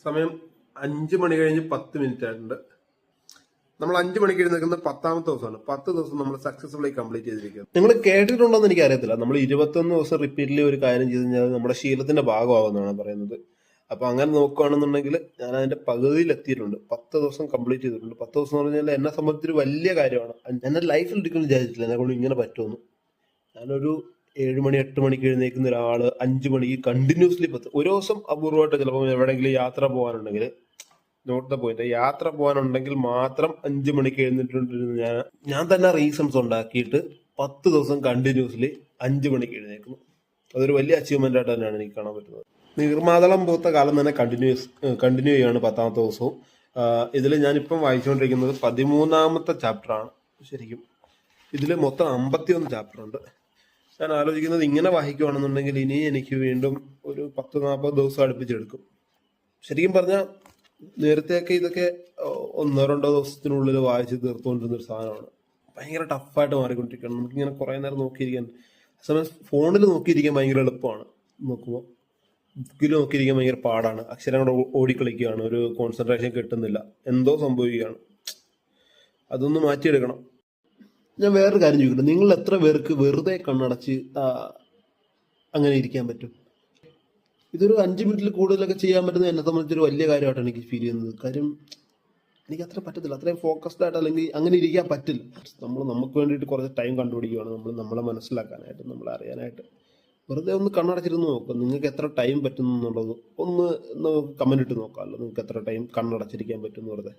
സമയം 5 മണി കഴിഞ്ഞ് 10 മിനിറ്റ് ആയിട്ടുണ്ട്. നമ്മൾ 5 മണിക്ക് എഴുന്നേൽക്കുന്ന 10ാമത്തെ ദിവസമാണ്. 10 ദിവസം നമ്മൾ സക്സസ്ഫുള്ളി കംപ്ലീറ്റ് ചെയ്തിരിക്കുന്നത്. നിങ്ങൾ കേട്ടിട്ടുണ്ടോ എന്ന് എനിക്ക് അറിയത്തില്ല. നമ്മൾ 21 ദിവസം റിപ്പീറ്റ്ലി ഒരു കാര്യം ചെയ്ത് കഴിഞ്ഞാൽ നമ്മുടെ ശീലത്തിന്റെ ഭാഗമാകുമെന്നാണ് പറയുന്നത്. അപ്പൊ അങ്ങനെ നോക്കുകയാണെന്നുണ്ടെങ്കിൽ ഞാൻ അതിന്റെ പകുതിയിൽ എത്തിയിട്ടുണ്ട്. 10 ദിവസം കംപ്ലീറ്റ് ചെയ്തിട്ടുണ്ട്. 10 ദിവസം എന്ന് പറഞ്ഞാൽ എന്നെ സംബന്ധിച്ചൊരു വലിയ കാര്യമാണ്. എന്നെ ലൈഫിൽ ഒരിക്കലും വിചാരിച്ചിട്ടില്ല എന്നെ കൊണ്ട് ഇങ്ങനെ പറ്റുമെന്ന്. ഞാനൊരു 7 മണി 8 മണിക്ക് എഴുന്നേൽക്കുന്ന ഒരാള് 5 മണിക്ക് കണ്ടിന്യൂസ്ലി ഒരു ദിവസം അപൂർവമായിട്ട് ചിലപ്പോൾ എവിടെയെങ്കിലും യാത്ര പോകാനുണ്ടെങ്കിൽ, നോട്ട് ദ പോയിന്റ്, യാത്ര പോകാനുണ്ടെങ്കിൽ മാത്രം 5 മണിക്ക് എഴുന്നേറ്റിരുന്ന ഞാൻ തന്നെ റീസൺസ് ഉണ്ടാക്കിയിട്ട് 10 ദിവസം കണ്ടിന്യൂസ്ലി 5 മണിക്ക് എഴുന്നേൽക്കുന്നു. അതൊരു വലിയ അച്ചീവ്മെന്റ് ആയിട്ട് തന്നെയാണ് എനിക്ക് കാണാൻ പറ്റുന്നത്. നീർമാതളം പൂത്ത കാലം തന്നെ കണ്ടിന്യൂ ചെയ്യാണ് 10ാമത്തെ ദിവസവും. ഇതിൽ ഞാനിപ്പം വായിച്ചുകൊണ്ടിരിക്കുന്നത് 13ാമത്തെ ചാപ്റ്ററാണ്. ശരിക്കും ഇതിൽ മൊത്തം 51 ചാപ്റ്റർ ഉണ്ട്. ഞാൻ ആലോചിക്കുന്നത് ഇങ്ങനെ വായിക്കുകയാണെന്നുണ്ടെങ്കിൽ ഇനി എനിക്ക് വീണ്ടും ഒരു 10-40 ദിവസം അടുപ്പിച്ചെടുക്കും. ശരിക്കും പറഞ്ഞാൽ നേരത്തെയൊക്കെ ഇതൊക്കെ 1-2 ദിവസത്തിനുള്ളിൽ വായിച്ച് തീർത്തുകൊണ്ടിരുന്ന ഒരു സാധനമാണ്. ഭയങ്കര ടഫായിട്ട് മാറിക്കൊണ്ടിരിക്കുകയാണ്. നമുക്കിങ്ങനെ കുറെ നേരം നോക്കിയിരിക്കാൻ, സമയം ഫോണിൽ നോക്കിയിരിക്കാൻ ഭയങ്കര എളുപ്പമാണ്. നോക്കുമ്പോൾ ബുക്കിൽ നോക്കിയിരിക്കാൻ ഭയങ്കര പാടാണ്. അക്ഷരങ്ങൾ ഓടിക്കളിക്കുകയാണ്, ഒരു കോൺസെൻട്രേഷൻ കിട്ടുന്നില്ല, എന്തോ സംഭവിക്കുകയാണ്. അതൊന്ന് മാറ്റിയെടുക്കണം. ഞാൻ വേറൊരു കാര്യം ചോദിക്കട്ടെ, നിങ്ങൾ എത്ര പേർക്ക് വെറുതെ കണ്ണടച്ച് അങ്ങനെ ഇരിക്കാൻ പറ്റും? ഇതൊരു 5 മിനിറ്റിൽ കൂടുതലൊക്കെ ചെയ്യാൻ പറ്റുന്നത് എന്നെ സംബന്ധിച്ചൊരു വലിയ കാര്യമായിട്ടാണ് എനിക്ക് ഫീൽ ചെയ്യുന്നത്. കാര്യം എനിക്ക് അത്ര പറ്റത്തില്ല, അത്രയും ഫോക്കസ്ഡ് ആയിട്ട് അല്ലെങ്കിൽ അങ്ങനെ ഇരിക്കാൻ പറ്റില്ല. നമുക്ക് വേണ്ടിയിട്ട് കുറച്ച് ടൈം കണ്ടുപിടിക്കുകയാണ് നമ്മളെ മനസ്സിലാക്കാനായിട്ട്, നമ്മളെ അറിയാനായിട്ട്. വെറുതെ ഒന്ന് കണ്ണടച്ചിരുന്ന് നോക്കാം. നിങ്ങൾക്ക് എത്ര ടൈം പറ്റുന്നു എന്നുള്ളത് ഒന്ന് കമന്റ് ഇട്ട് നോക്കാമല്ലോ. നിങ്ങൾക്ക് എത്ര ടൈം കണ്ണടച്ചിരിക്കാൻ പറ്റും വെറുതെ.